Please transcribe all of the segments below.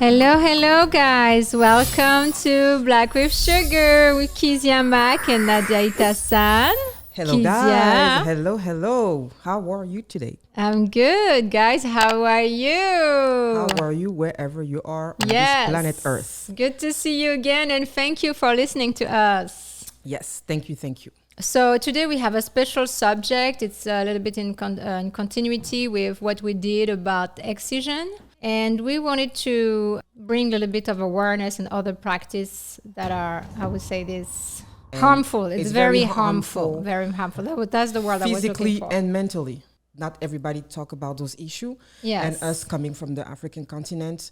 Hello, hello, guys. Welcome to Black with Sugar with Keziah Mac and Nadia San. Hello, guys. Hello, hello. How are you today? I'm good, guys. How are you? How are you wherever you are on this planet Earth? Good to see you again, and thank you for listening to us. Yes, thank you, thank you. So today we have a special subject. It's a little bit in continuity with what we did about excision. And we wanted to bring a little bit of awareness and other practice that are, I would say this, harmful. It's very harmful. Very harmful. That's the word I was looking for. Physically and mentally. Not everybody talk about those issues. Yes. And us coming from the African continent,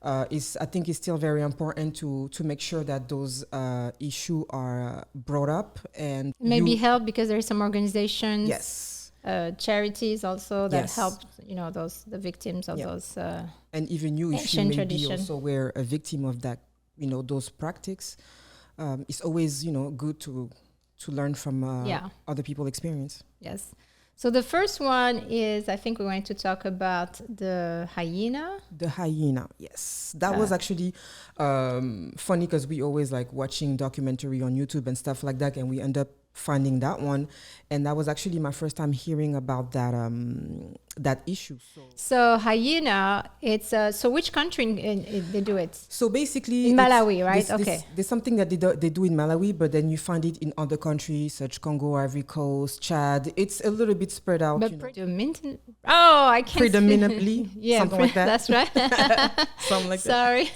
I think it's still very important to make sure that those issues are brought up. And maybe help because there are some organizations. Yes. Charities also that help, the victims of those and even you, if you may be also were a victim of that, those practices, it's always, good to learn from other people's experience. Yes. So the first one is, I think we're going to talk about the hyena. The hyena, yes. That was actually funny because we always like watching documentary on YouTube and stuff like that, and we end up finding that one, and that was actually my first time hearing about that that issue. So hyena, it's so which country they do it? So basically, in Malawi, right? There's something that they do in Malawi, but then you find it in other countries such Congo, Ivory Coast, Chad. It's a little bit spread out. But I can't. Predominantly, something like that. That's right. Something like that. Sorry.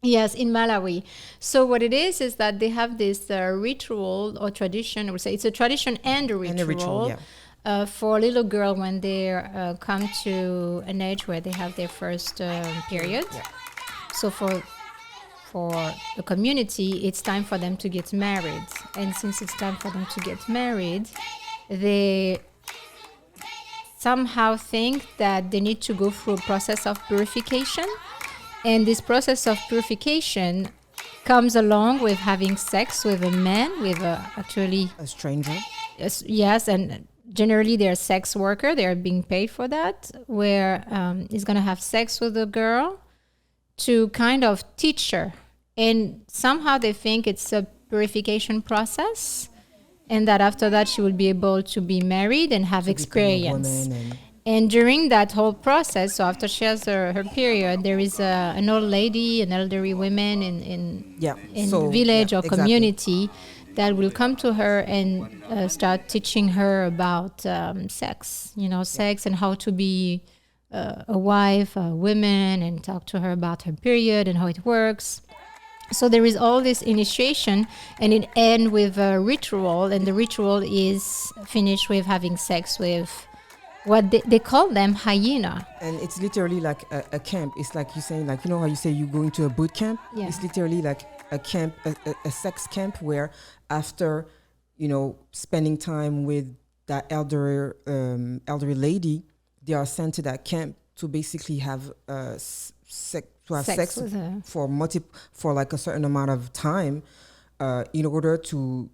Yes, in Malawi. So what it is that they have this ritual or tradition. I would say it's a tradition and a ritual. And a ritual, for a little girl when they come to an age where they have their first period. Yeah. So for the community, it's time for them to get married. And since it's time for them to get married, they somehow think that they need to go through a process of purification. And this process of purification comes along with having sex with a man, with actually a stranger. Yes, and generally they're a sex worker. They are being paid for that, where he's going to have sex with a girl to kind of teach her. And somehow they think it's a purification process, and that after that she will be able to be married and have experience. And during that whole process, so after she has her period, there is an old lady, an elderly woman in the village or community that will come to her and start teaching her about sex, sex and how to be a wife, a woman, and talk to her about her period and how it works. So there is all this initiation, and it ends with a ritual, and the ritual is finished with having sex with what they call them hyena. And it's literally like a camp. It's like you saying, like, how you say you going to a boot camp? Yeah. It's literally like a camp, a sex camp where after, spending time with that elderly lady, they are sent to that camp to basically have sex for like a certain amount of time in order to,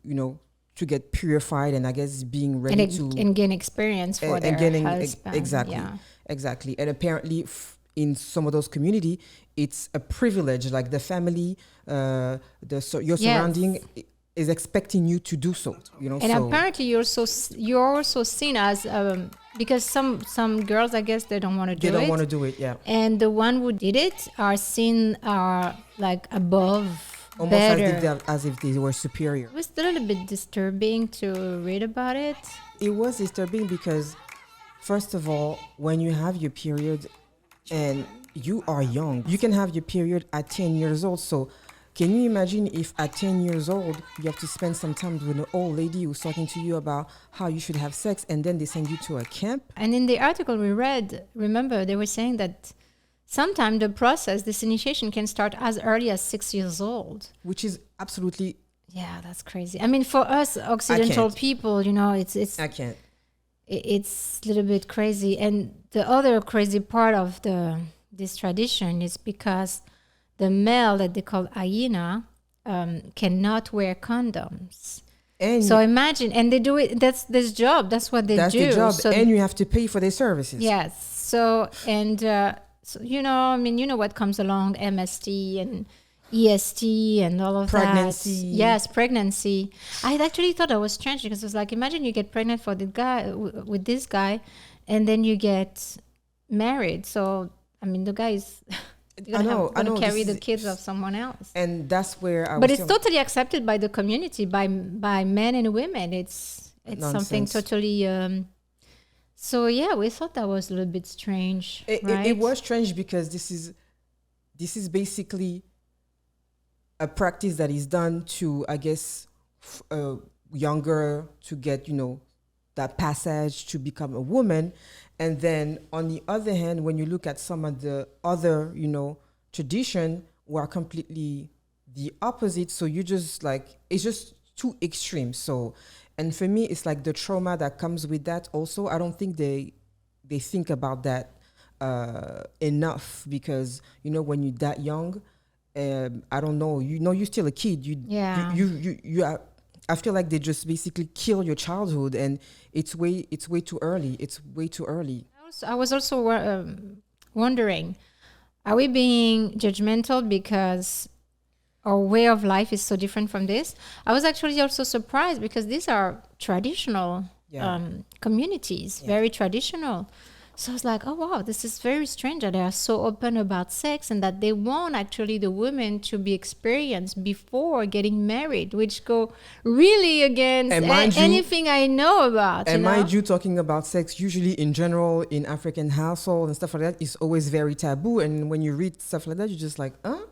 to get purified and I guess being ready and gain experience for their husband. Exactly. And apparently in some of those community, it's a privilege. Like the family, your surrounding is expecting you to do so. And apparently you're also seen as because some girls, I guess, they don't want to do it. They don't want to do it. Yeah. And the one who did it are seen like above. Almost as if they were superior. It was a little bit disturbing to read about it. It was disturbing because, first of all, when you have your period and you are young, you can have your period at 10 years old. So can you imagine if at 10 years old, you have to spend some time with an old lady who's talking to you about how you should have sex, and then they send you to a camp? And in the article we read, remember, they were saying that sometimes the process, this initiation can start as early as 6 years old. Which is absolutely... Yeah, that's crazy. I mean, for us Occidental people, it's... I can't. It's a little bit crazy. And the other crazy part of this tradition is because the male that they call hyena cannot wear condoms. And so imagine, and they do it, that's this job, that's what they do. That's the job, so and you have to pay for their services. Yes. So, and so, I mean, what comes along, MST and EST and all of Pregnancy. that. Yes, pregnancy. I actually thought that was strange because it was like, imagine you get pregnant for the guy with this guy, and then you get married. So, I mean, the guy is going to carry the kids of someone else. And that's where But it's totally accepted by the community, by men and women. It's something totally... so, yeah, we thought that was a little bit strange, right? It was strange because this is basically a practice that is done to, I guess, younger to get, that passage to become a woman. And then on the other hand, when you look at some of the other, tradition, were completely the opposite. So you just it's just too extreme. So, and for me, it's like the trauma that comes with that also. I don't think they think about that enough because, when you're that young, I don't know, you're still a kid. You are, I feel like they just basically kill your childhood, and it's way too early. It's way too early. I was also wondering, are we being judgmental because our way of life is so different from this? I was actually also surprised because these are traditional communities, very traditional. So I was like, oh, wow, this is very strange that they are so open about sex and that they want actually the women to be experienced before getting married, which go really against anything I know about. And mind you, talking about sex, usually in general, in African household and stuff like that, is always very taboo. And when you read stuff like that, you're just like, huh?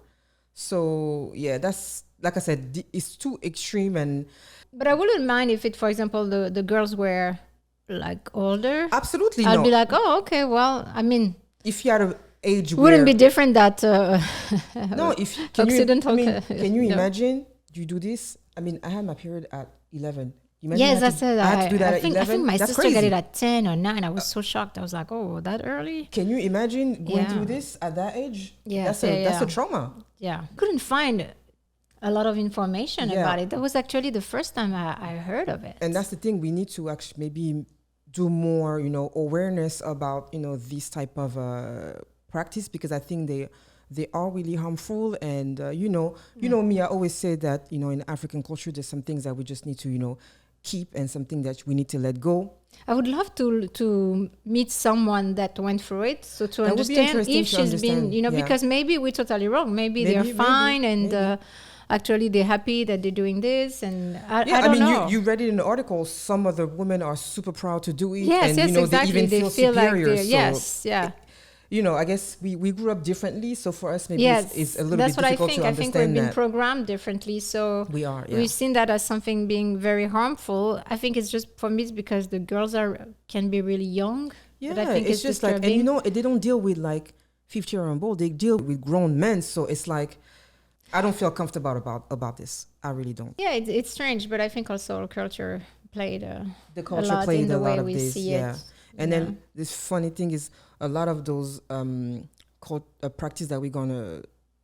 So, yeah, that's, like I said, it's too extreme. But I wouldn't mind if it, for example, the girls were like older. Absolutely. I'd be like, oh, okay, well, I mean, if you had an age wouldn't be different that no, if Occidental. Can you imagine you do this? I mean, I had my period at 11. Yes, I said I had to do that at 11. I think my That's sister crazy. got it at 10 or 9. I was so shocked. I was like, oh, that early? Can you imagine going through this at that age? Yeah, that's a trauma. Yeah, couldn't find a lot of information about it. That was actually the first time I heard of it. And that's the thing. We need to actually maybe do more, awareness about, this type of practice, because I think they are really harmful. And, me, I always say that, in African culture, there's some things that we just need to, keep, and something that we need to let go. I would love to meet someone that went through it, so to understand if she's been, because maybe we're totally wrong. Maybe they're fine and actually they're happy that they're doing this, and I don't know. You read it in the article. Some of the women are super proud to do it, yes, and exactly. they even feel superior. Like I guess we grew up differently, so for us maybe it's a little bit difficult to understand. I think we've been programmed differently, so we are. Yeah. We've seen that as something being very harmful. I think it's just, for me, it's because the girls can be really young. Yeah, but I think it's just disturbing. and they don't deal with 50-year-old. They deal with grown men, so it's like, I don't feel comfortable about this. I really don't. Yeah, it's strange, but I think also culture played the culture a lot played in the a lot way of we this. see Yeah. it. And then this funny thing is, a lot of those practice that we're gonna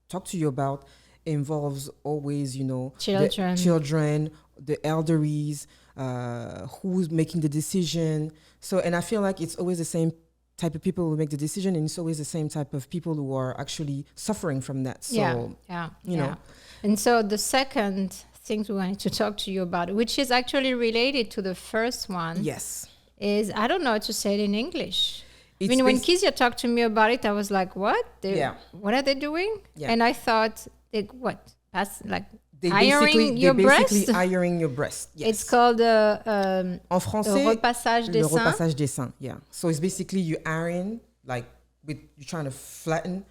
talk to you about involves always, children, the elderlies, who's making the decision. So, and I feel like it's always the same type of people who make the decision, and it's always the same type of people who are actually suffering from that. So, you know. And so the second thing we wanted to talk to you about, which is actually related to the first one, is, I don't know how to say it in English. When Keziah talked to me about it, I was like, what? What are they doing? Yeah. And I thought, ironing your breast? Ironing your breast, yes. It's called en français, le repassage des seins. Le repassage des seins, yeah. So it's basically you iron, you're trying to flatten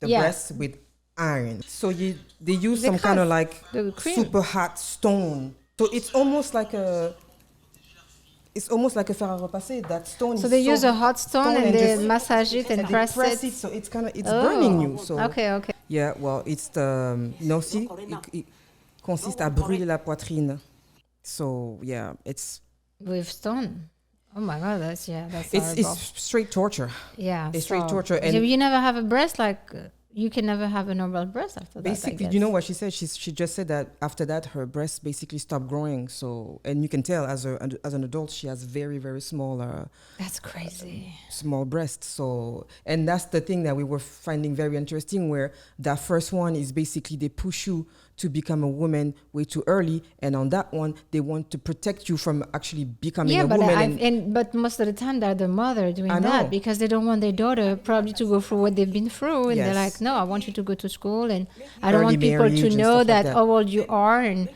the breast with iron. So they use some kind of super hot stone. So it's almost like a fer à repasser. That stone. So they use a hot stone and they massage it and press it. So it's burning you. So okay. Yeah, well, it's the it consiste à brûler la poitrine. So yeah, it's with stone. Oh my God, that's it's straight torture. Yeah, it's straight torture. And you never have a breast you can never have a normal breast after that. Basically, you know what she said? She just said that after that, her breasts basically stopped growing. So, and you can tell as an adult, she has very, very small. That's crazy. Small breasts. So, and that's the thing that we were finding very interesting, where that first one is basically they push you to become a woman way too early, and on that one they want to protect you from actually becoming a woman. But most of the time they're the mother doing that because they don't want their daughter probably to go through what they've been through, and they're like, no, I want you to go to school, and I don't want people to know that how old you are, and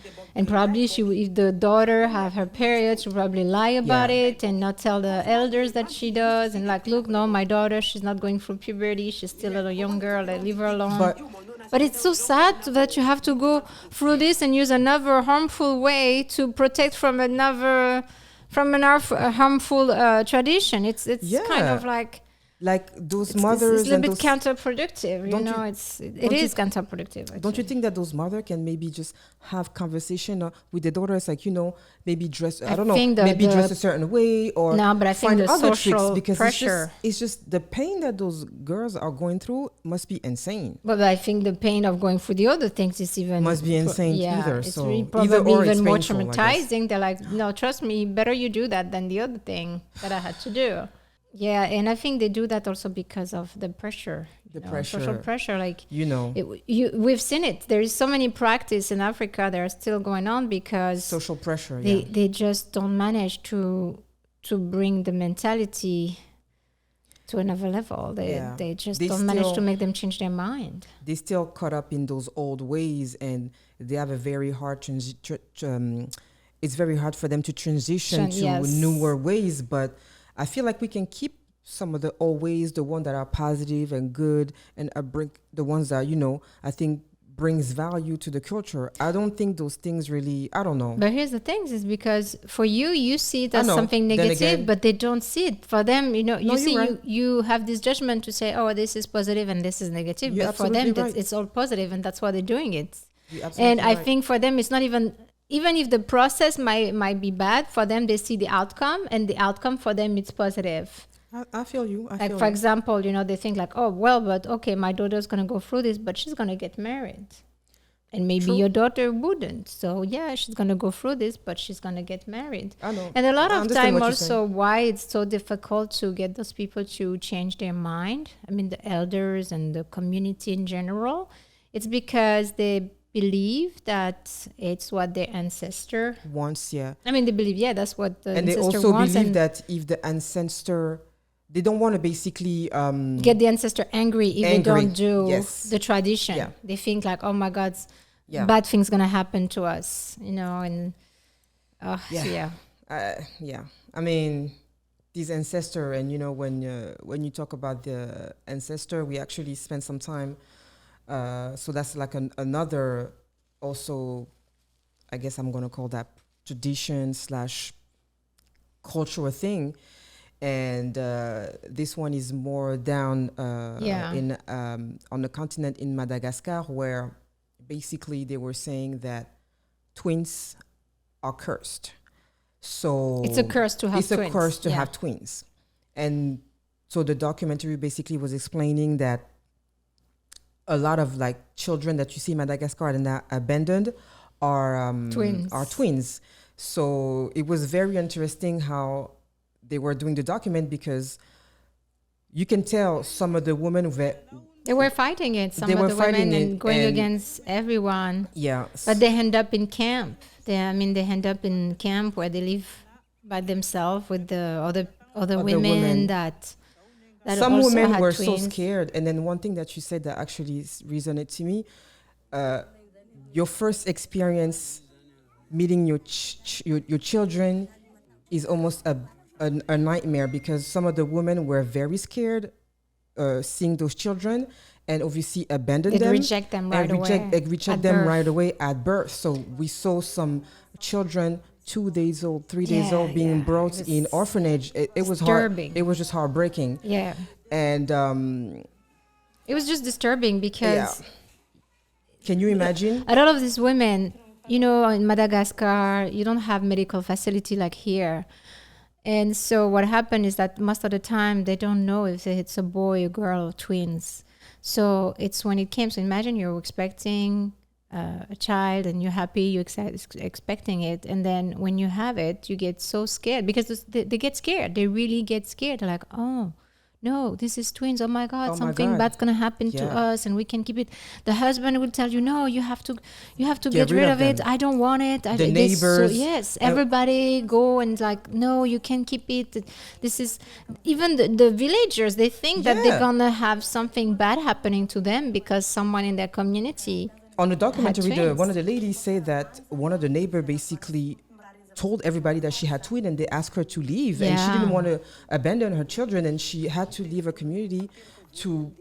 probably if the daughter have her period, she'll probably lie about it and not tell the elders that she does, and like, look, no, my daughter, she's not going through puberty, she's still a little young girl, like, leave her alone. But it's so sad that you have to go through this and use another harmful way to protect from another harmful tradition. It's kind of like those mothers. It's a little bit counterproductive, it is counterproductive. Don't you think that those mothers can maybe just have conversation with their daughters, like, maybe dress, dress a certain way, or but I think find the other social tricks, because pressure. it's just the pain that those girls are going through must be insane. But I think the pain of going through the other things is even must be insane either. It's so probably even more traumatizing. They're like, no, trust me, better you do that than the other thing that I had to do. Yeah, and I think they do that also because of the pressure. Social pressure. Like, we've seen it. There is so many practice in Africa that are still going on because social pressure. They just don't manage to bring the mentality to another level. They just don't manage to make them change their mind. They still caught up in those old ways, and they have a very hard it's very hard for them to transition to newer ways, but I feel like we can keep some of the old ways, the ones that are positive and good, and bring the ones that, I think brings value to the culture. I don't think those things really, I don't know. But here's the thing, is because for you see it as something negative, but they don't see it. For them, you have this judgment to say, oh, this is positive and this is negative. But for them, it's all positive, and that's why they're doing it. And I think for them, it's not even if the process might be bad, for them, they see the outcome, and the outcome for them, it's positive. I feel you. For example, they think like, oh, well, but okay, my daughter's going to go through this, but she's going to get married. And maybe your daughter wouldn't. So, yeah, she's going to go through this, but she's going to get married. I know. And a lot of time also why it's so difficult to get those people to change their mind. I mean, the elders and the community in general, it's because they believe that it's what their ancestor wants. I mean, they believe, that's what the ancestor wants. And they also believe that if the ancestor, they don't want to basically get the ancestor angry if they don't do the tradition. Yeah. They think like, oh my God, bad things gonna happen to us, and I mean, these ancestor, and when you talk about the ancestor, we actually spent some time. So that's like another, also, I guess I'm going to call that tradition / cultural thing. And this one is more down in on the continent in Madagascar, where basically they were saying that twins are cursed. So it's a curse to have twins. It's a curse to have twins. And so the documentary basically was explaining that a lot of like children that you see in Madagascar and are abandoned are twins. So it was very interesting how they were doing the document, because you can tell some of the women they were fighting it. Some of the women and going against everyone. Yeah, but they end up in camp. They end up in camp where they live by themselves with the other women that some women were twins. So scared. And then one thing that you said that actually resonated to me, your first experience meeting your children is almost a nightmare, because some of the women were very scared seeing those children, and obviously abandon them. Reject them right away at birth. So we saw some children 2 days old, 3 days old being brought in orphanage. It was hard. It was just heartbreaking. Yeah. And it was just disturbing because can you imagine? A lot of these women, in Madagascar, you don't have medical facility like here. And so what happened is that most of the time they don't know if it's a boy, a girl, or twins. So it's when it came. So imagine you're expecting a child and you're happy, you're expecting it. And then when you have it, you get so scared because they get scared. They really get scared. They're like, oh, no, this is twins. Oh my God, something bad's gonna happen to us, and we can keep it. The husband will tell you, no, you have to get rid of it. I don't want it. The neighbors, yes, everybody go and like, no, you can't keep it. This is even the villagers. They think that they're gonna have something bad happening to them because someone in their community. On the documentary, one of the ladies said that one of the neighbor basically told everybody that she had twins, and they asked her to leave, and she didn't want to abandon her children, and she had to leave her community to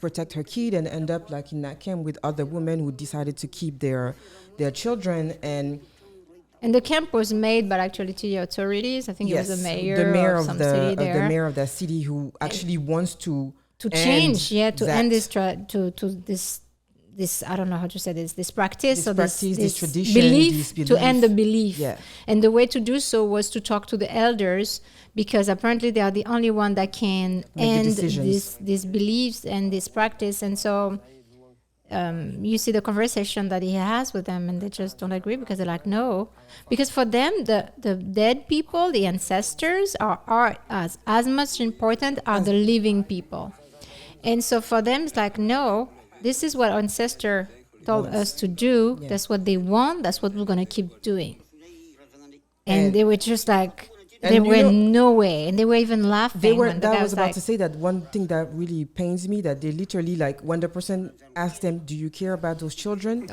protect her kid, and end up like in that camp with other women who decided to keep their children. And the camp was made by actually to the authorities. I think it was the mayor of some city there. The mayor of that city who actually wants to change, to end this I don't know how to say this practice or this tradition, belief, to end the belief. Yeah. And the way to do so was to talk to the elders, because apparently they are the only one that can end these beliefs and this practice. And so you see the conversation that he has with them, and they just don't agree because they're like, no, because for them the dead people, the ancestors are as much important as the living people. And so for them it's like, no, this is what our ancestor told us to do. Yeah. That's what they want. That's what we're going to keep doing. And they were just like, there were no way. And they were even laughing. I was about to say that one thing that really pains me, that they literally, like, when the person asked them, do you care about those children?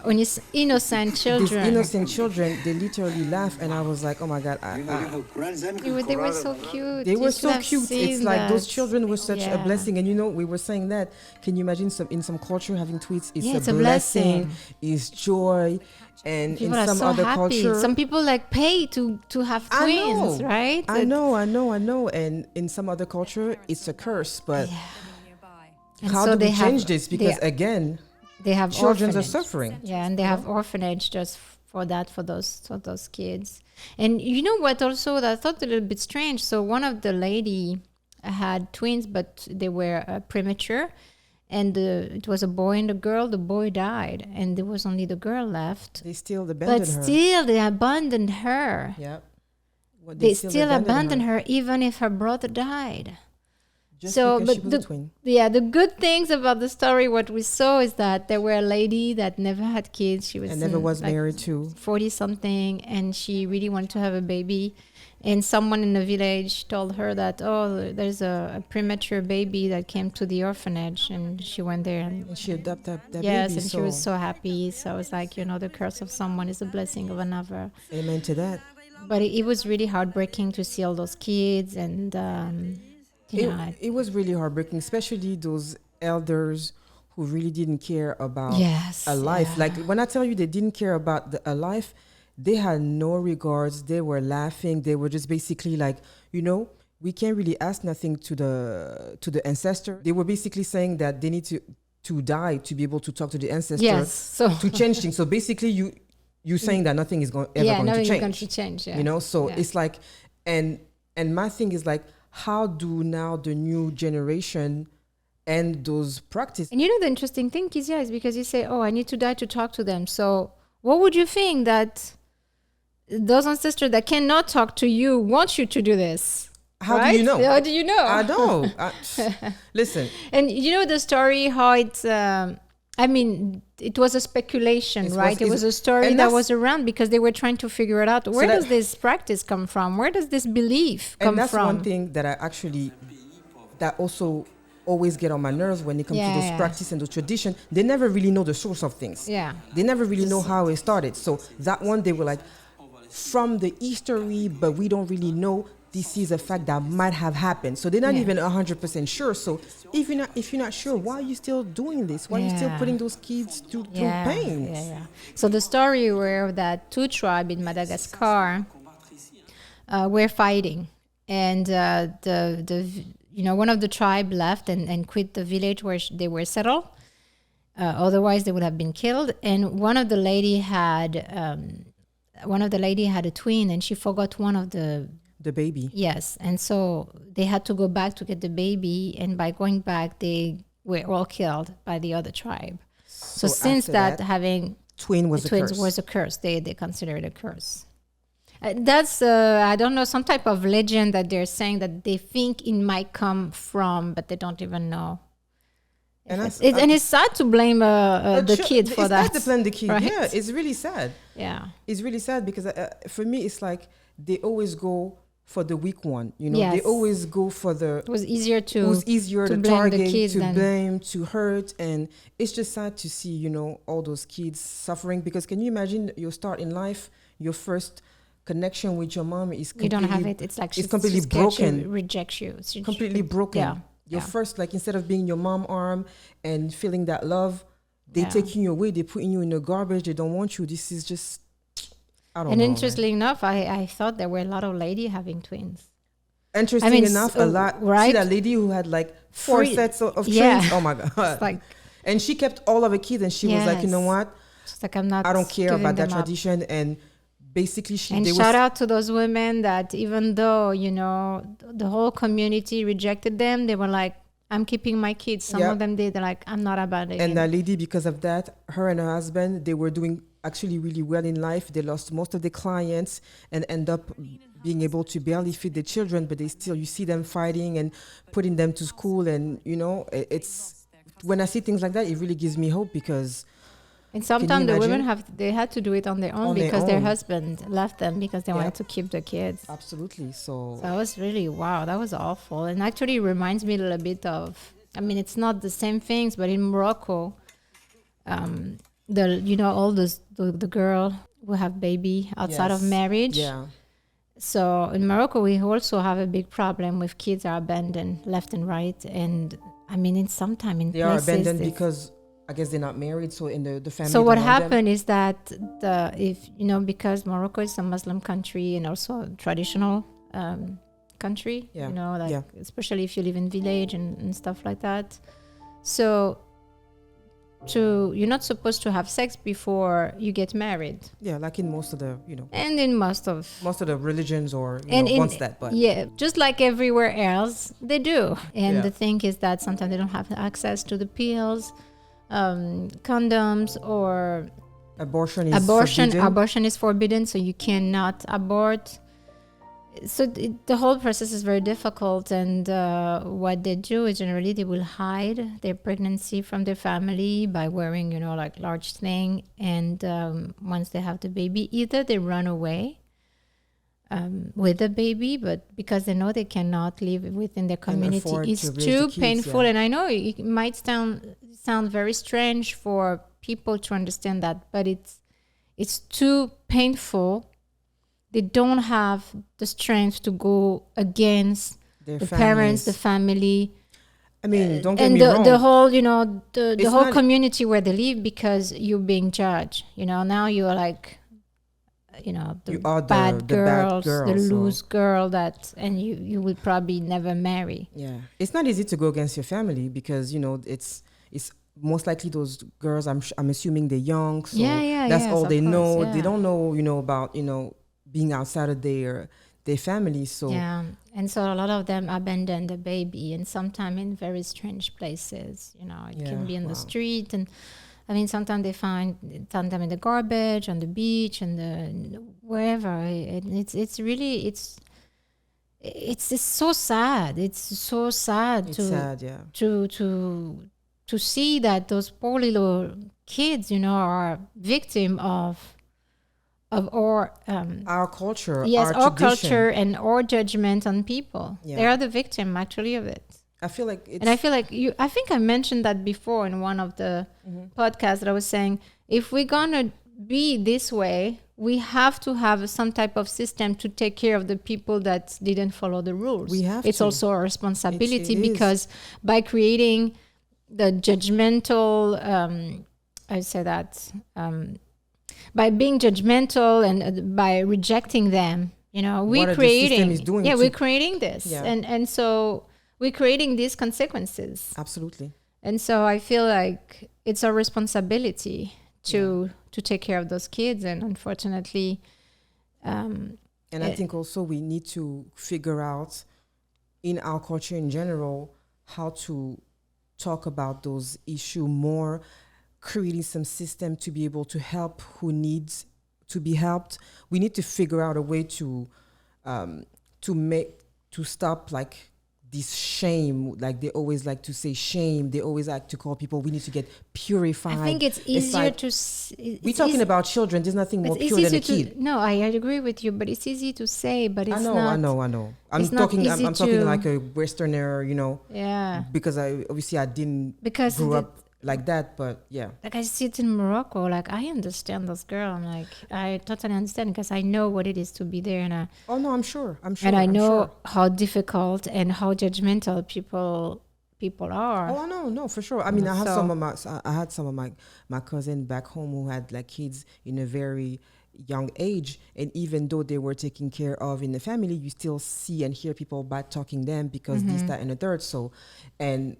Innocent children. These innocent children, they literally laugh. And I was like, oh my God. They were so cute. They were so cute. It's like those children were such a blessing. And we were saying that. Can you imagine in some culture having tweets? It's a blessing. It's joy. And people in some other culture, some people like pay to have twins, right? I know. And in some other culture, it's a curse. But how do we change this? Because again, they have children are suffering. Yeah, and they have orphanage just for those kids. And you know what? Also, that I thought a little bit strange. So one of the lady had twins, but they were premature. And it was a boy and a girl. The boy died, and there was only the girl left. They still abandoned her. But still, they abandoned her. Yeah. They still abandoned her, even if her brother died. Just because she was a twin. Yeah, the good things about the story, what we saw is that there were a lady that never had kids. She was never was married to 40-something, and she really wanted to have a baby. And someone in the village told her that, oh, there's a premature baby that came to the orphanage, and she went there and she adopted that baby. Yes, and she was so happy. So I was like, the curse of someone is a blessing of another. Amen to that. But it was really heartbreaking to see all those kids, and it was really heartbreaking, especially those elders who really didn't care about a life. Like when I tell you they didn't care about a life, they had no regards. They were laughing. They were just basically like, we can't really ask nothing to the ancestor. They were basically saying that they need to die to be able to talk to the ancestor to change things. So basically, you're saying that nothing is ever going to change. Yeah, nothing is going to change. Yeah. So it's like, and my thing is like, how do now the new generation end those practices? And the interesting thing, Keziah, is because you say, oh, I need to die to talk to them. So what would you think that those ancestors that cannot talk to you want you to do this? How do you know? How do you know? I don't. Listen. And the story, how it's, it was a speculation, right? It was a story that was around because they were trying to figure it out. Where does this practice come from? Where does this belief come from? And that's one thing that that also always get on my nerves when it comes to those practice and those tradition. They never really know the source of things. Yeah. They never really know how it started. So that one, they were like, from the history, but we don't really know. This is a fact that might have happened. So they're not even 100% sure. So if you're not sure, why are you still doing this? Why are you still putting those kids through pain? Yeah. So the story were that two tribes in Madagascar were fighting, and one of the tribe left and quit the village where they were settled. Otherwise, they would have been killed. And one of the lady had a twin, and she forgot one of the baby. Yes, and so they had to go back to get the baby. And by going back, they were all killed by the other tribe. So since after that, having twin was a twins curse. was a curse. They consider it a curse. That's I don't know, some type of legend that they're saying that they think it might come from, but they don't even know. And And it's sad to blame the kid for that. It's sad to blame the kid. Right? Yeah, it's really sad. Yeah, it's really sad because for me, it's like they always go for the weak one. You know, Yes. they always go for the. it was easier It was easier to blame target, the kids to than blame, to hurt, and it's just sad to see, you know, all those kids suffering. Because can you imagine your start in life, your first connection with your mom is completely, you don't have it. It's like it's completely broken, rejects you. completely broken. Yeah. Your first, like instead of being your mom arm and feeling that love, they taking you away. They putting you in the garbage. They don't want you. This is just, I don't And know. interestingly enough, I thought there were a lot of ladies having twins. Interesting enough, a lot. Right? See that lady who had like 4 sets of Yeah. twins? Oh my God. It's like, And she kept all of her kids, and she was like, you know what? She's like, I'm not. I don't care giving about that them up. tradition. And basically, And shout out to those women that even though, you know, the whole community rejected them, they were like, I'm keeping my kids. Some of them did. They're like, I'm not abandoning. And that lady, because of that, her and her husband, they were doing actually really well in life. They lost most of their clients and end up being able to barely feed their children, but they still, you see them fighting and putting them to school. And, you know, it's, when I see things like that, it really gives me hope because... And sometimes the women they had to do it on their own because their husband left them because they wanted to keep the kids. Absolutely. So that was really, wow, that was awful. And actually reminds me a little bit of, I mean, it's not the same things, but in Morocco, all the girl who have baby outside of marriage. Yeah. So in Morocco, we also have a big problem with kids are abandoned left and right. And I mean, in some time in they places, are abandoned because I guess they're not married. So in the family. So what happened is that because Morocco is a Muslim country and also a traditional country, especially if you live in village and stuff like that. So you're not supposed to have sex before you get married. Yeah, like in most of the, and in most of the religions or wants that, but just like everywhere else, they do. And the thing is that sometimes they don't have access to the pills, condoms, or abortion is forbidden, so you cannot abort. So the whole process is very difficult, and what they do is generally they will hide their pregnancy from their family by wearing, like large thing. And once they have the baby, either they run away with the baby, but because they know they cannot live within their community, it's too painful. And I know it might sound very strange for people to understand that, but it's too painful. They don't have the strength to go against the parents, the family. I mean, don't get me wrong. And the whole, the whole community where they live, because you're being judged. Now you're like, the bad girls, the loose girl and you will probably never marry. Yeah. It's not easy to go against your family because, it's most likely those girls, I'm assuming they're young. So that's all they know. Yeah. They don't know, about, being outside of their family. So and so a lot of them abandon the baby, and sometimes in very strange places. It can be in the street, and I mean sometimes they find them in the garbage, on the beach, and wherever. It's so sad. It's so sad to see that those poor little kids, are victim of our culture, our culture and our judgment on people. They are the victim actually of it. I feel like I think I mentioned that before in one of the podcasts that I was saying, if we're gonna be this way, we have to have some type of system to take care of the people that didn't follow the rules. It's also a responsibility because by creating the judgmental, by being judgmental and by rejecting them, we're creating this. And so we're creating these consequences. Absolutely. And so I feel like it's our responsibility to take care of those kids. And unfortunately, and I think also we need to figure out in our culture in general how to talk about those issues more, creating some system to be able to help who needs to be helped. We need to figure out a way to stop like this shame. Like they always like to say shame. They always like to call people. We need to get purified. I think it's easier like, we're talking about children. There's nothing more pure than a kid. No, I agree with you, but it's easy to say. But it's I know. I'm talking like a Westerner, Yeah. Because I didn't grow up like that, but yeah. Like I see it in Morocco. Like I understand those girls. I'm like I totally understand because I know what it is to be there, and I'm sure. And I know how difficult and how judgmental people are. Oh no, for sure. I mean, I had some of my cousin back home who had like kids in a very young age, and even though they were taken care of in the family, you still see and hear people bad talking them because this, that, and the third. So, and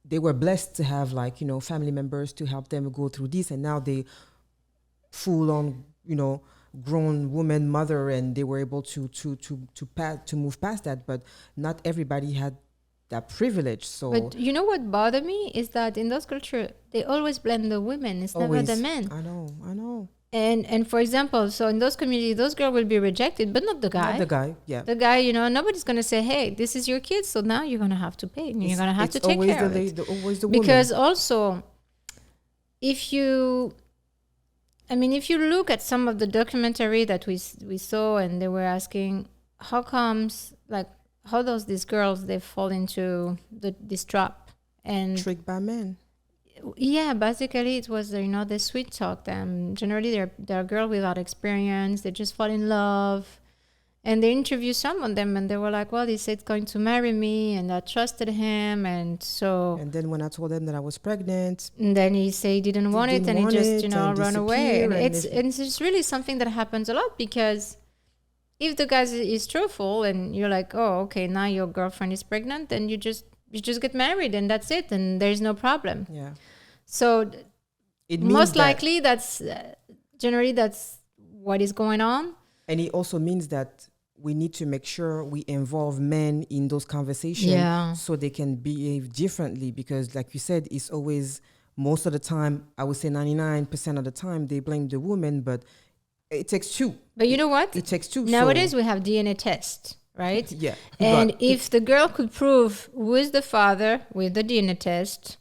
they were blessed to have like, family members to help them go through this. And now they full on, grown woman, mother, and they were able to move past that. But not everybody had that privilege. So, but you know what bothered me is that in those cultures, they always blame the women. It's never the men. I know. And for example, so in those communities, those girls will be rejected, but not the guy. Not the guy, yeah. The guy, nobody's going to say, hey, this is your kid, so now you're going to have to pay. And you're going to have to take care of it. Always the woman. Because also, if you look at some of the documentary that we saw, and they were asking, how does these girls, they fall into this trap? And tricked by men. Yeah, basically it was, they sweet talk them. Generally, they're girls without experience. They just fall in love. And they interview some of them, and they were like, well, he said going to marry me, and I trusted him, and so... And then when I told them that I was pregnant... And then he said he didn't want it, and he just, run away. And it's really something that happens a lot, because if the guy is truthful, and you're like, oh, okay, now your girlfriend is pregnant, then you just get married, and that's it, and there's no problem. Yeah. So most likely that's what is going on. And it also means that we need to make sure we involve men in those conversations so they can behave differently, because like you said, it's always, most of the time, I would say 99% of the time, they blame the woman, but it takes two. But you know what? It takes two. Nowadays we have DNA tests, right? Yeah. And if the girl could prove who is the father with the DNA test,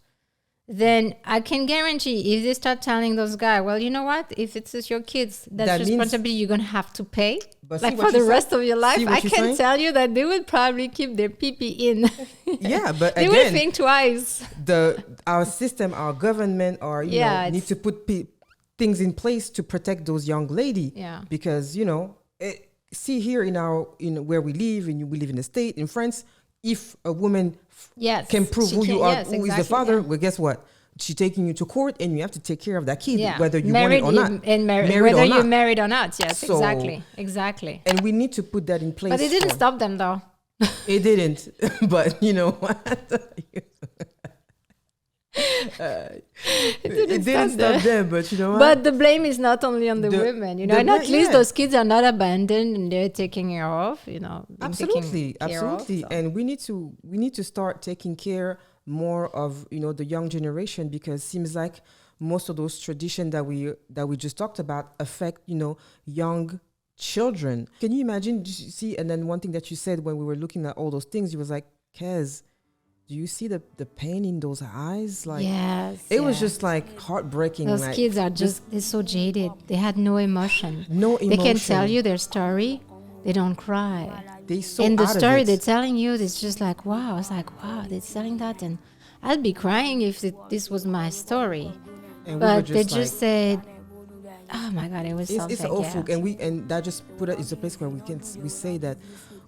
then I can guarantee if they start telling those guys, well, you know what? If it's your kids, that's responsibility you're going to have to pay. But like for the rest of your life, I can tell you that they will probably keep their pee in. Yeah, but they will think twice. Our system, our government, need to put things in place to protect those young ladies. Yeah. Because, see here in where we live, and we live in the state, in France, if a woman can prove who you are, who is the father, well, guess what? She's taking you to court, and you have to take care of that kid, whether you want it or not. Whether you're married or not. Yes, so, exactly. And we need to put that in place. But it didn't stop them, though. It didn't. But you know what? It didn't stop them, but you know what? But the blame is not only on the women, and at least those kids are not abandoned, and they're taking care of, Absolutely. And we need to start taking care more of the young generation, because it seems like most of those traditions that we just talked about affect young children. Can you imagine? See, and then one thing that you said when we were looking at all those things, you was like, Kez, do you see the pain in those eyes? Like, yes, it was just like heartbreaking. Those kids are they're so jaded. They had no emotion. They can tell you their story. They don't cry. And the story they're telling you is just like, wow. It's like, wow, they're telling that, and I'd be crying if this was my story. But they just said, oh my God, it was something. It's awful, and that just put us in a place where we say that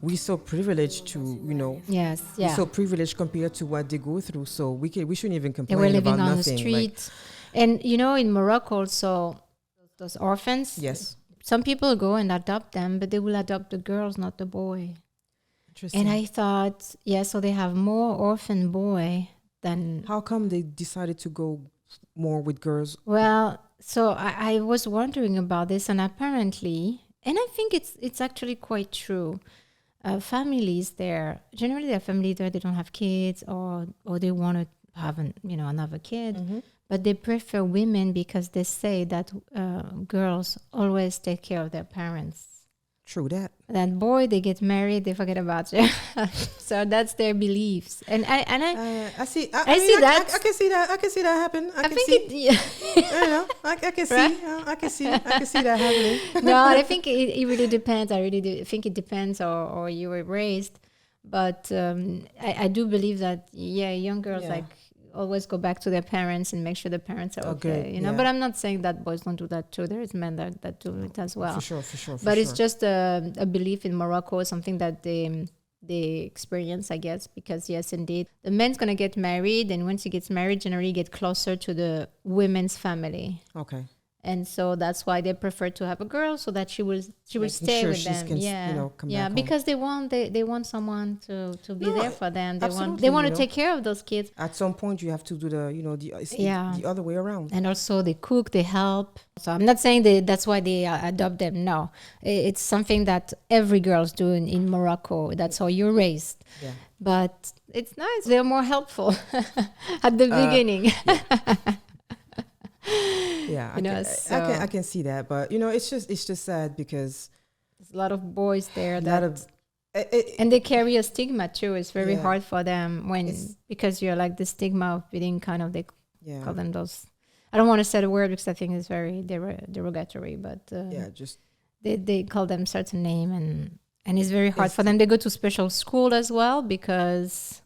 we're so privileged to, we're so privileged compared to what they go through. So we shouldn't even complain about nothing. They were living on the street. And, in Morocco also, those orphans. Yes. Some people go and adopt them, but they will adopt the girls, not the boy. Interesting. And I thought, so they have more orphan boy than... How come they decided to go more with girls? Well, so I was wondering about this, and apparently, and I think it's actually quite true, families there, generally they're families where they don't have kids, or they want to have another kid. But they prefer women because they say that girls always take care of their parents. True that. That boy, they get married, they forget about you. So that's their beliefs, and I see. I see that. I can see that. I can see that happen. I can see. I can see that happening. No, I think it really depends. I really do think it depends, or you were raised. But I do believe that young girls always go back to their parents and make sure the parents are okay. But I'm not saying that boys don't do that too. There is men that do it as well. For sure. But it's just a belief in Morocco, something that they experience, I guess, because yes, indeed, the man's gonna get married, and once he gets married, generally get closer to the women's family. Okay. And so that's why they prefer to have a girl, so that she will stay with them. Come back because home. they want someone to be there for them. Absolutely, they want to take care of those kids. At some point, you have to do the other way around. And also they cook, they help. So I'm not saying that's why they adopt them. No, it's something that every girl's doing in Morocco. That's how you're raised. Yeah. But it's nice. They're more helpful at the beginning. Yeah, I can see that, but it's just sad because there's a lot of boys there and they carry a stigma too. It's very hard for them because you're like the stigma of being kind of, they call them those. I don't want to say the word because I think it's very derogatory, but they call them certain name, and it's very hard for them. They go to special school as well because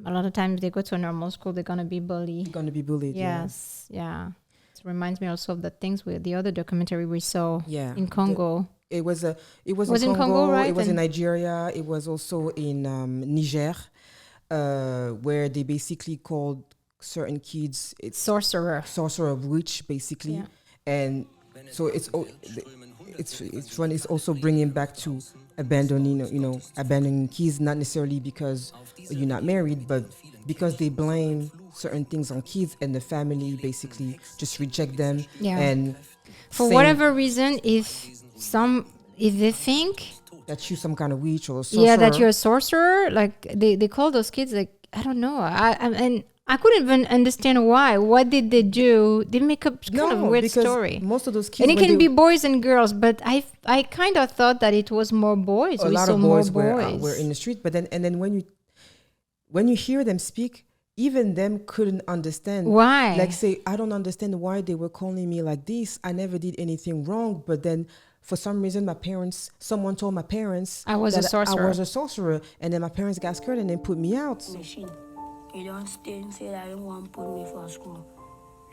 a lot of times they go to a normal school, they're gonna be bullied. Yes, yeah. It reminds me also of the things with the other documentary we saw in Congo. It was in Congo, right? It was in Nigeria. It was also in Niger, where they basically called certain kids sorcerer witch, basically, and so it's fun. It's also bringing back to abandoning kids, not necessarily because you're not married, but because they blame certain things on kids, and the family basically just reject them. And for whatever reason, if they think that you're some kind of witch or sorcerer, that you're a sorcerer, like they call those kids, like, I don't know. I couldn't even understand why. What did they do? They make up kind of weird story. Most of those kids, and it can be boys and girls, but I kind of thought that it was more boys. A lot of boys were in the street, but then when you hear them speak, even them couldn't understand why. Like, say, I don't understand why they were calling me like this. I never did anything wrong, but then for some reason, someone told my parents I was a sorcerer, and then my parents got scared and then put me out. You don't stay and say that you want to put me for school.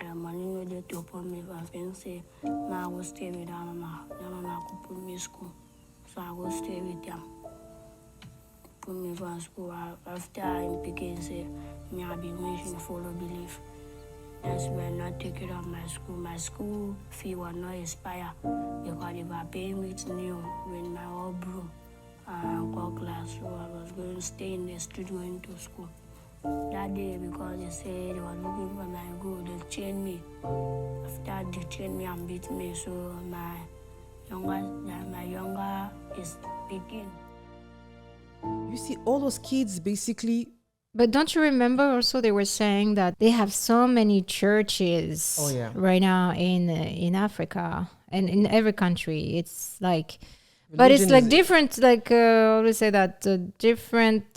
And money no they to put me for and say, I will stay with mama. Your mama could put me in school. So I will stay with them. Put me for school. After I'm picking, say, me I be wishing to follow belief. That's when not take care of my school. My school fee will not expire because they were paying me new with my old broom and got class. So I was going to stay in the street going to school. That day, because they said they were looking for my gold, they chained me. After they chained me and beat me, so my younger is speaking. You see, all those kids basically. But don't you remember also they were saying that they have so many churches right now in Africa and in every country. It's like. But it's like different, like I always say that different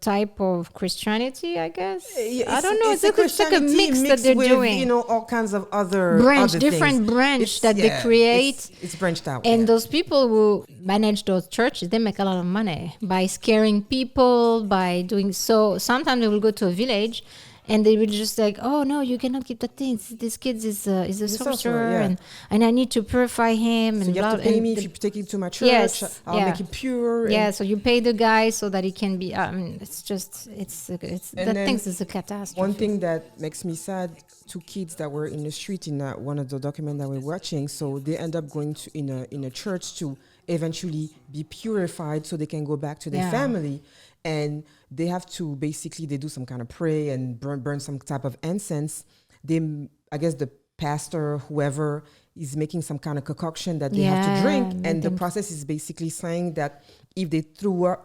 type of Christianity, I guess. I don't know. It's like a mix that they're with, doing. All kinds of other different branch that they create. It's branched out. And those people who manage those churches, they make a lot of money by scaring people, by doing so. Sometimes they will go to a village. And they will just like, oh no, you cannot keep the things. This kid is a sorcerer, and I need to purify him. So and you have to pay me if you take it to my church. I'll make it pure. So you pay the guy so that he can be. It's that things is a catastrophe. One thing that makes me sad: 2 kids that were in the street in one of the documents that we're watching. So they end up going to in a church to eventually be purified, so they can go back to their family. And they have to they do some kind of pray and burn some type of incense. I guess the pastor, whoever, is making some kind of concoction that they have to drink. And the process is basically saying that if they throw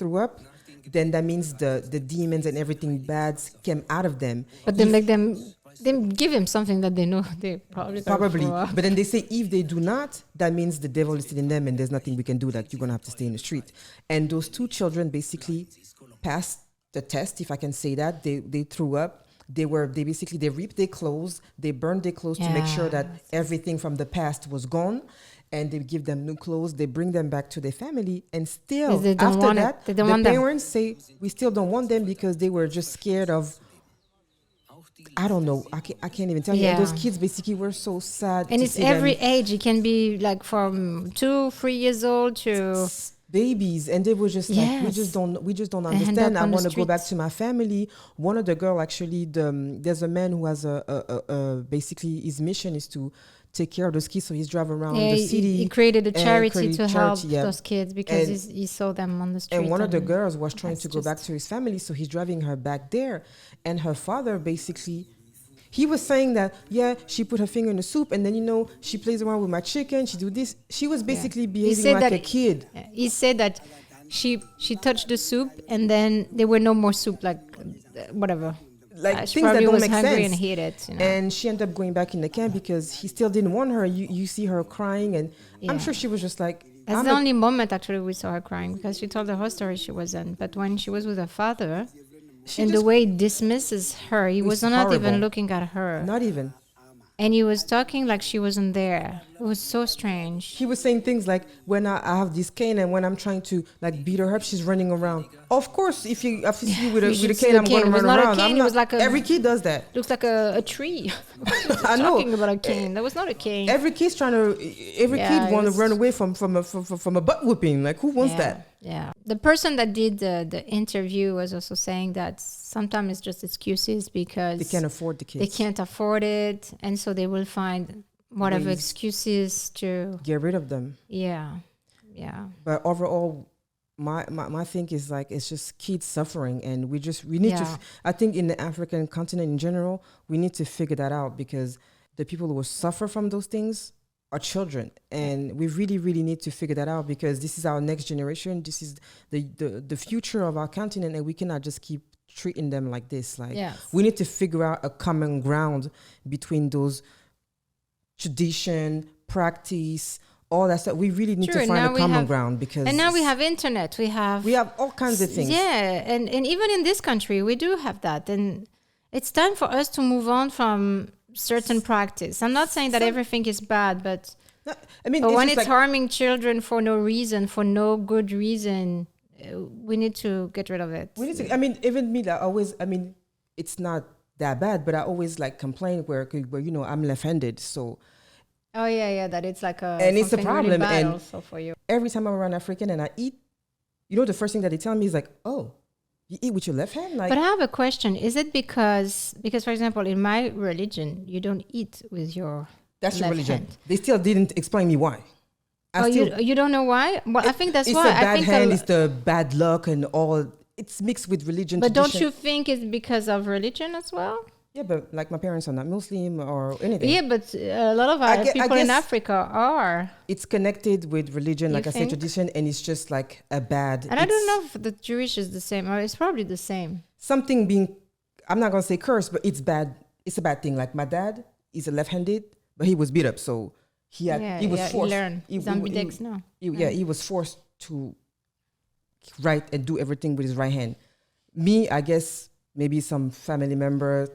threw up, then that means the demons and everything bad came out of them. But then make them give him something that they know they probably throw up. But then they say if they do not, that means the devil is still in them and there's nothing we can do, that you're gonna have to stay in the street. And those two children basically passed the test, if I can say that. They threw up. They ripped their clothes, they burned their clothes to make sure that everything from the past was gone, and they give them new clothes, they bring them back to their family, and still after that the parents say we still don't want them because they were just scared of, I don't know, I can't even tell you. And those kids basically were so sad. And it's every age. It can be like from 2-3 years old to babies, and they were just like, we just don't understand. I want to go back to my family. One of the girl, actually, there's a man who has basically his mission is to take care of those kids, so he's driving around the city. He created a charity to help those kids because he saw them on the street. And one of the girls was trying to go back to his family, so he's driving her back there. And her father basically, he was saying that, she put her finger in the soup, and then, she plays around with my chicken, she do this. She was basically behaving like a kid. He said that she touched the soup, and then there were no more soup, like whatever. Like she things that don't was make hungry sense. And hate it, And she ended up going back in the camp because he still didn't want her. You see her crying, and I'm sure she was just like... That's the only moment, actually, we saw her crying, because she told the whole story she wasn't. But when she was with her father... the way he dismisses her, he was not even looking at her. Not even. And he was talking like she wasn't there. It was so strange. He was saying things like, when I have this cane and when I'm trying to like beat her up, she's running around. Of course, if you see me with a cane, I'm going to run around. Every kid does that. Looks like a tree. I know. Talking about a cane. That was not a cane. Every kid want to run away from a butt whooping. Like, who wants that? Yeah. The person that did the interview was also saying that sometimes it's just excuses because they can't afford the kids. They can't afford it, and so they will find whatever excuses to get rid of them. Yeah. But overall, my thing is like, it's just kids suffering, and we need to. I think in the African continent in general, we need to figure that out, because the people who will suffer from those things are children, and we really, really need to figure that out, because this is our next generation. This is the future of our continent, and we cannot just keep treating them like this. Like, we need to figure out a common ground between those tradition, practice, all that stuff. We really need to find a common ground, because... And now we have internet. We have all kinds of things. Yeah, and even in this country, we do have that. And it's time for us to move on from certain practice. I'm not saying that everything is bad, but when it's harming children for no reason, for no good reason, we need to get rid of it. We need to, even me, it's not that bad, but I always like complain where I'm left-handed, so... Oh yeah, that it's like and it's a problem, really bad and also for you. Every time I'm around African and I eat, the first thing that they tell me is like, "Oh, you eat with your left hand?" Like, but I have a question: is it because for example, in my religion, you don't eat with your that's left your religion. hand. They still didn't explain me why. You don't know why? Well, I think that's it's why. It's the bad hand, it's the bad luck, and all. It's mixed with religion. But tradition. Don't you think it's because of religion as well? Yeah, but like my parents are not Muslim or anything. Yeah, but a lot of our people in Africa are. It's connected with religion, like I said, tradition, and it's just like a bad... And I don't know if the Jewish is the same, or it's probably the same. Something being, I'm not going to say curse, but it's bad. It's a bad thing. Like my dad is a left-handed, but he was beat up, so he was forced. He learned. He's ambidextrous now. He was forced to write and do everything with his right hand. Me, I guess, maybe some family member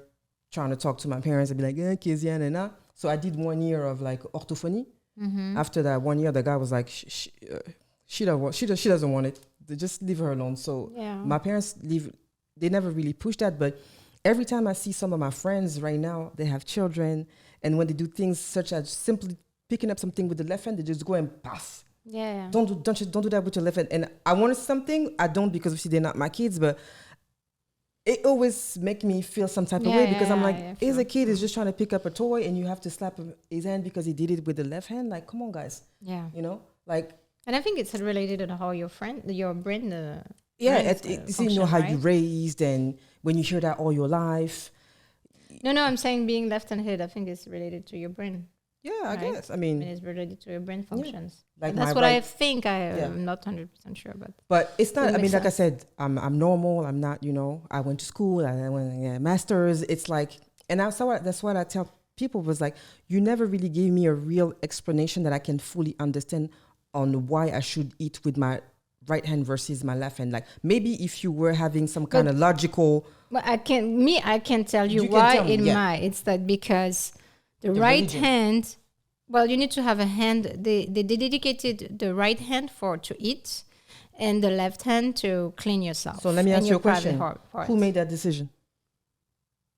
trying to talk to my parents and be like, Keziah, and so I did 1 year of like orthophony. Mm-hmm. After that 1 year, the guy was like, she doesn't want it. They just leave her alone. So my parents they never really pushed that. But every time I see some of my friends right now, they have children, and when they do things such as simply picking up something with the left hand, they just go and pass. Yeah. Don't do that with your left hand. And I wanted something. I don't, because obviously they're not my kids, but it always make me feel some type of way, because I'm like, as a kid is just trying to pick up a toy and you have to slap his hand because he did it with the left hand. Like, come on, guys. Yeah. Like. And I think it's related to how your brain. How you raised, and when you hear that all your life. No, I'm saying being left-handed, I think it's related to your brain. Yeah, I Right. guess. I mean, And it's related to your brain functions. Like That's my what I right- think. I'm not 100% sure, but it's not. It I mean, makes like I sense. said, I'm normal. I'm not. I went to school. I went masters. It's like, and that's what I tell people was like, you never really gave me a real explanation that I can fully understand on why I should eat with my right hand versus my left hand. Like maybe if you were having some kind of logical. But I can tell you You can why tell me, in yeah. my, it's that because the The right religion. hand, well, you need to have a hand, they dedicated the right hand to eat and the left hand to clean yourself. So let me and ask you your a question. private parts. Who made that decision?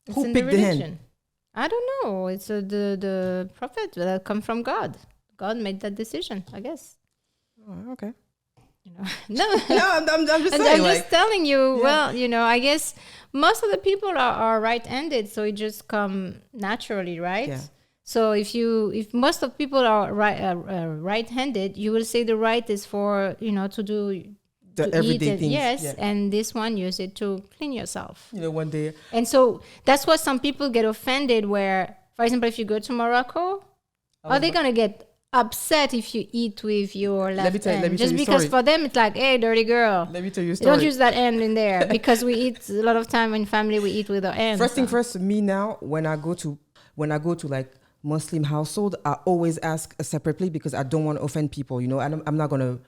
It's who in picked the hand? religion. I don't know. It's the prophet that come from God. God made that decision, I guess. Oh, okay. No, No, I'm just and saying. I'm Like, just telling you. Yeah. Well, I guess most of the people are right-handed, so it just come naturally, right? Yeah. So if most of people are right-handed, you will say the right is for to do The to everyday eat and, things, yes, yeah. and this one use it to clean yourself. one day. And so that's why some people get offended. Where, for example, if you go to Morocco, are they gonna get upset if you eat with your left let me hand? tell Just you a because story. for them it's like, hey, dirty girl. Let me tell you a You don't story. use that hand in there because we eat a lot of time in family. We eat with our hands. First thing first, me now, when I go to like Muslim household, I always ask a separate plate because I don't want to offend people. I'm not gonna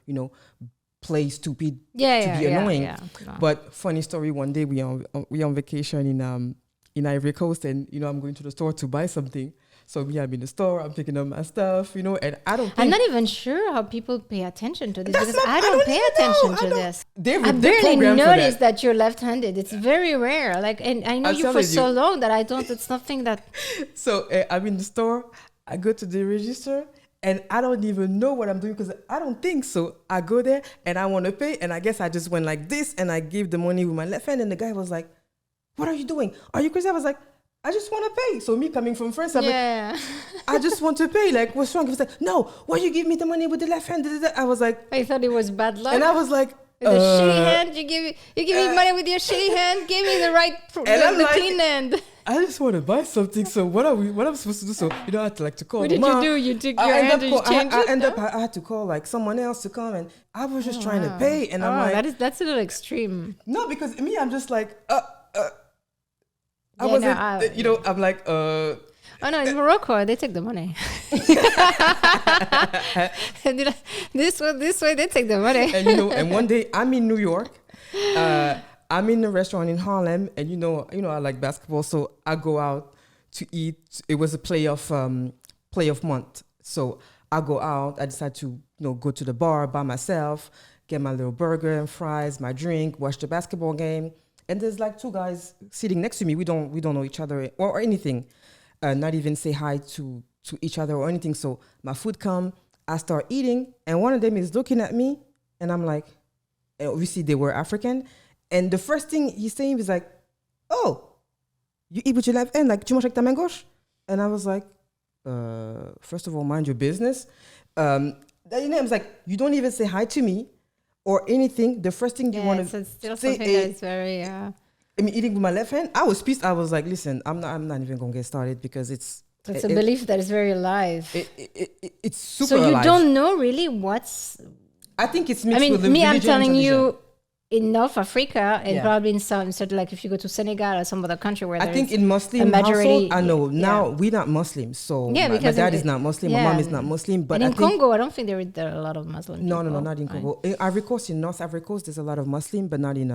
play stupid to be annoying. No. But funny story, one day we on vacation in Ivory Coast, and I'm going to the store to buy something. So I'm in the store, I'm picking up my stuff, and I don't think I'm not even sure how people pay attention to this That's because not- I don't pay even know. attention I to don't- this. They're I barely programmed for noticed that you're left-handed. It's very rare. And I know I'm you for telling so you. long that I don't. It's nothing that. So I'm in the store, I go to the register, and I don't even know what I'm doing because I don't think so. I go there and I want to pay, and I guess I just went like this, and I gave the money with my left hand, and the guy was like, "What are you doing? Are you crazy?" I was like, "I just want to pay." So me coming from France, I'm like, Yeah. "I just want to pay. Like, what's wrong?" He was like, "No, why you give me the money with the left hand?" I was like, I thought it was bad luck. and I was like, With the shitty hand, you give me money with your shitty hand. Give me the right, I'm the like- clean hand. I just want to buy something. So what am I supposed to do? So I had to like to call. What did Ma. you do? You took I your end hand up and you call- changed I it? end no? up I had to call like someone else to come, and I was just trying to pay, and I'm like, that's a little extreme. no, because me, I'm just like, I Yeah, wasn't, no, I'm like, Oh no, in Morocco they take the money. this way they take the money. and and one day I'm in New York, I'm in a restaurant in Harlem, and I like basketball, so I go out to eat. It was a playoff month, so I go out. I decide to go to the bar by myself, get my little burger and fries, my drink, watch the basketball game, and there's like two guys sitting next to me. We don't know each other or anything, not even say hi to each other or anything. So my food come, I start eating, and one of them is looking at me, and I'm like, and obviously they were African, and the first thing he's saying is like, "Oh, you eat with your left hand, like tu manges avec ta main gauche?" And I was like, first of all, mind your business. It's like, you don't even say hi to me or anything. The first thing you want So to it's still say something that is very. I mean, eating with my left hand. I was pissed. I was like, listen, I'm not even gonna get started because it's a belief that is very alive. it's super So you alive. don't know really what's. I think it's I mixed mean, with the me, I'm religion telling and tradition. you, in North Africa and Yeah. probably in certain, like if you go to Senegal or some other country where I there think is in a Muslim majority. household, I know now yeah. we're not Muslims, so Yeah, my because dad in is not Muslim, yeah, my mom is not Muslim, but and I in think Congo, I don't think there are a lot of Muslim no, people. not in right? Congo. In Ivory Coast, in North Ivory Coast, there's a lot of Muslim, but not in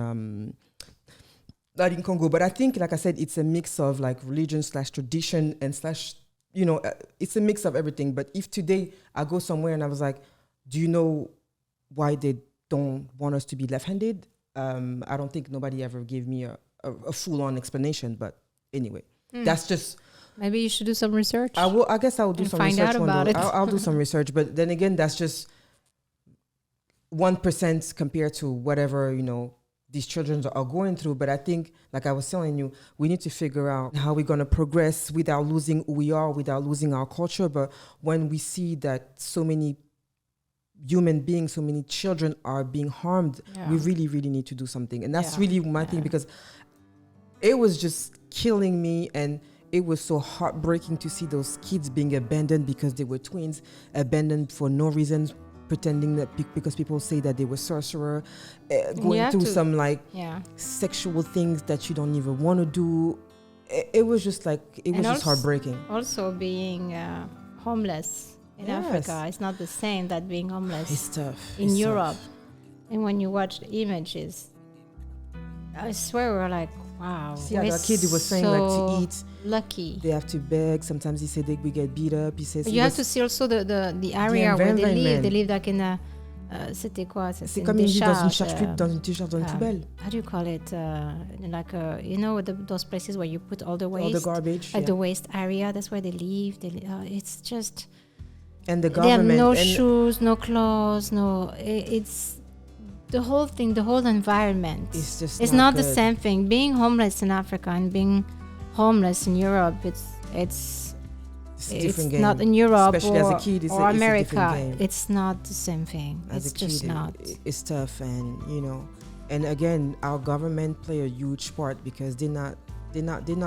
Congo. But I think, like I said, it's a mix of like religion / tradition and / it's a mix of everything. But if today I go somewhere and I was like, do you know why they don't want us to be left-handed? I don't think nobody ever gave me a full-on explanation. But anyway, that's just. Maybe you should do some research. I guess I will do And some find research out one about day. it. I'll do some research, but then again, that's just 1% compared to whatever these children are going through. But I think, like I was telling you, we need to figure out how we're going to progress without losing who we are, without losing our culture. But when we see that so many human beings, so many children are being harmed, we really, really need to do something. And that's really my thing, because it was just killing me, and it was so heartbreaking to see those kids being abandoned because they were twins, abandoned for no reason, pretending that because people say that they were sorcerer, going through some like sexual things that you don't even want to do. It was just like, it was just heartbreaking. Also being homeless in Africa, it's not the same that being homeless. It's tough. In Europe. Tough. And when you watch the images, I swear we're like, wow. See, the kid was saying like to eat. Lucky. They have to beg. Sometimes he said we get beat up. He says. But you have to see also the area where they live. They live like in a. C'était quoi? C'est comme une vie dans une charge dans une t-shirt dans une poubelle. How do you call it? Like you know those places where you put all the waste. All the garbage. At the waste area. That's where they live. It's just. And the government. They have no shoes, no clothes, no. It's. The whole thing, the whole environment. It's not the same thing. Being homeless in Africa and being homeless in Europe, it's a different game. Not in Europe, especially as a kid, or America. It's not the same thing. It's just not. It's tough, and and again, our government play a huge part because they're not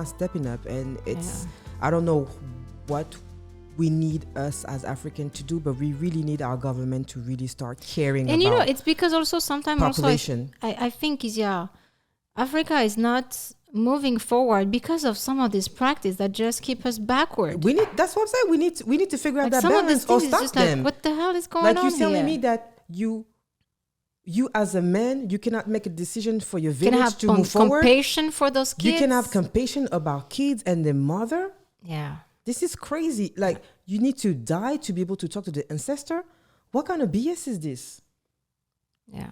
stepping up, and it's I don't know what we need us as Africans to do, but we really need our government to really start caring about. And it's because also sometimes population. I think Africa is not moving forward because of some of this practice that just keep us backward. That's what I'm saying. We need to figure out that balance or stop them. What the hell is going on here? Like you're telling me that you as a man, you cannot make a decision for your village to move forward. Compassion for those kids. You can have compassion about kids and their mother. Yeah. This is crazy. Like, you need to die to be able to talk to the ancestor. What kind of BS is this? Yeah.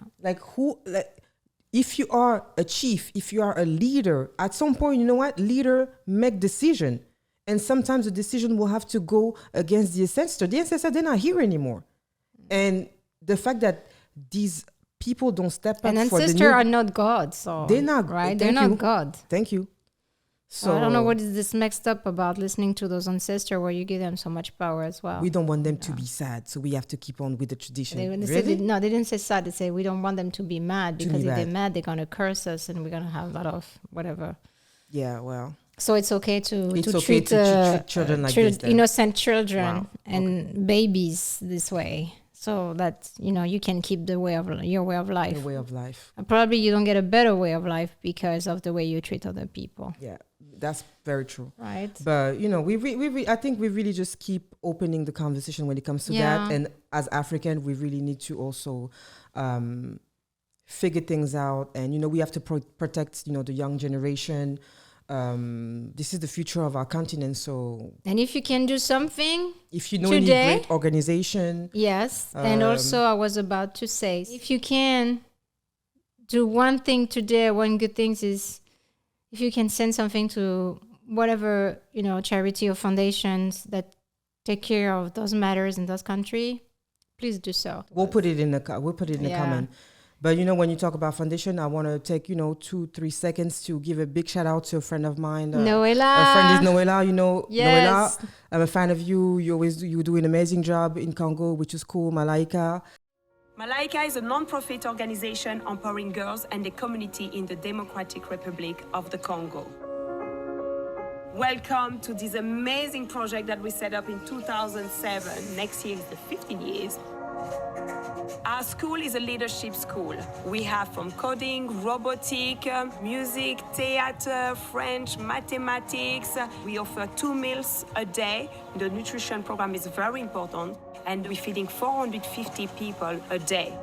If you are a chief, if you are a leader, at some point, you know what? Leader make decision. And sometimes the decision will have to go against the ancestor. The ancestor, they're not here anymore. And the fact that these people don't step up for the new... And ancestors are not God, so... They're not. Right? They're not God. Thank you. So I don't know what is this mixed up about listening to those ancestors where you give them so much power as well. We don't want them to be sad, so we have to keep on with the tradition. They didn't say sad. They say we don't want them to be mad because if they're mad, they're going to curse us and we're going to have a lot of whatever. Yeah, well. So it's okay to treat children like this. Innocent children and babies this way. So that, you can keep your way of life. Your way of life. And probably you don't get a better way of life because of the way you treat other people. Yeah. That's very true. Right. But, I think we really just keep opening the conversation when it comes to that. And as African, we really need to also figure things out. And, we have to protect, the young generation. This is the future of our continent. So. And if you can do something if you know any great organization. Yes. And also I was about to say, if you can do one thing today, one good thing is, if you can send something to whatever, charity or foundations that take care of those matters in those countries, please do so. We'll put it in the comment. But, when you talk about foundation, I want to take, 2-3 seconds to give a big shout out to a friend of mine. Noella. A friend is Noella, Yes. Noella. I'm a fan of you. You do an amazing job in Congo, which is cool. Malaika. Malaika is a non-profit organization empowering girls and the community in the Democratic Republic of the Congo. Welcome to this amazing project that we set up in 2007. Next year is the 15 years. Our school is a leadership school. We have from coding, robotic, music, theater, French, mathematics. We offer 2 meals a day. The nutrition program is very important. And we're feeding 450 people a day.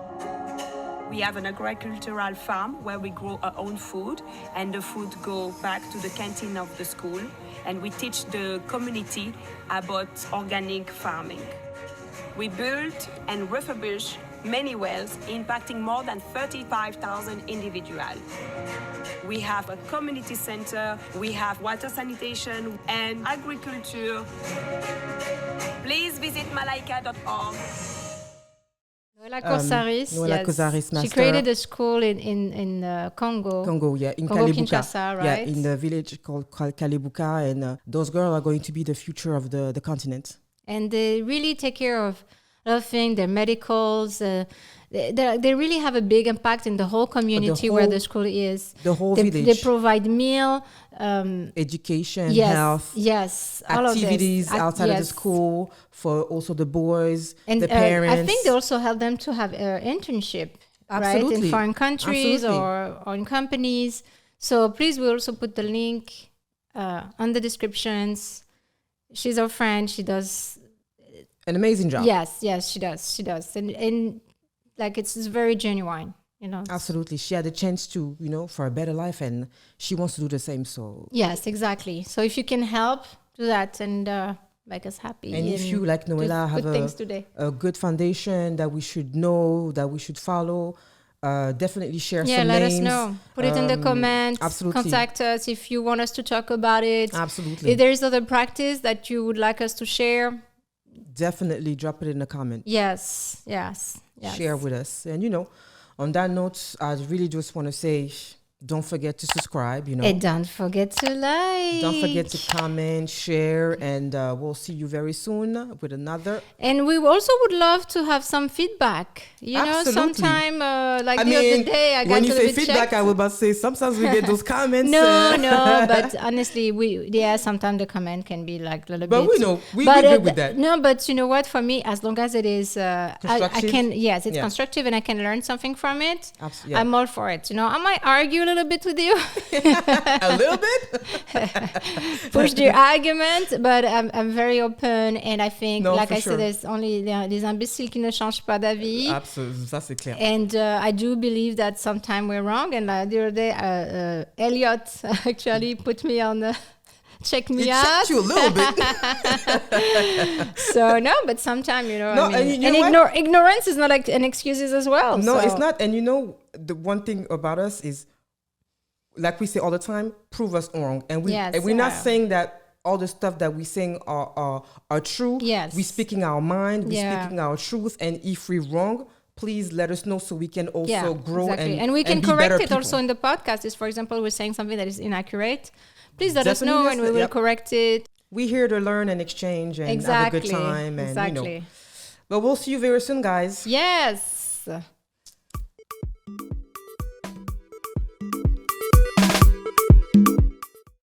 We have an agricultural farm where we grow our own food, and the food go back to the canteen of the school. And we teach the community about organic farming. We built and refurbish many wells, impacting more than 35,000 individuals. We have a community center, we have water sanitation and agriculture. Please visit malaika.org. Noella Kosaris, Kosaris, master. She created a school in Congo. Congo, yeah, in Congo, Kalibuka. Kinshasa, right? Yeah, in the village called Kalibuka, and those girls are going to be the future of the continent. And they really take care of a lot of things. Their medicals. They really have a big impact in the whole community where the school is. The whole village. They provide meal, education, yes, health, yes, all activities of this. outside of the school for also the boys, and the parents. I think they also help them to have internship, right, in foreign countries or in companies. So please, we'll also put the link on the descriptions. She's our friend. She does an amazing job. Yes, she does, and like it's very genuine, Absolutely, she had a chance to, for a better life, and she wants to do the same. So yes, exactly. So if you can help, do that and make us happy. And if you, like Noella, have a good foundation that we should know, that we should follow, definitely share some names. Yeah, let us know. Put it in the comments. Absolutely. Contact us if you want us to talk about it. Absolutely. If there is other practice that you would like us to share, definitely drop it in the comment. Yes. Share with us. And, on that note, I really just want to say, don't forget to subscribe, And don't forget to like. Don't forget to comment, share, and we'll see you very soon with another. And we also would love to have some feedback. Sometime, like the other day, I got when you a say little bit feedback, checked. I was about to say, sometimes we get those comments. No, but honestly, sometimes the comment can be like a little bit. But we know, we good with that. No, but you know what? For me, as long as it is, I can, it's constructive and I can learn something from it. Absolutely. I'm all for it. I might argue a little bit with you. A little bit? Push the argument, but I'm very open, and I think, like I said, there's only des imbéciles qui ne changent pas d'avis. Absolutely, ça c'est clair. And I do believe that sometimes we're wrong. And the other day, Elliot actually put me on check me out. Checked you a little bit. So no, but sometimes and ignorance is not like an excuse as well. No, it's not. And the one thing about us is, like we say all the time, prove us wrong. And we're not saying that all the stuff that we're saying are true. Yes. We're speaking our mind. We're speaking our truth. And if we're wrong, please let us know so we can also grow and we can correct it also in the podcast. If, for example, we're saying something that is inaccurate, please let us know and we will correct it. We're here to learn and exchange and have a good time. And, Exactly. But we'll see you very soon, guys. Yes.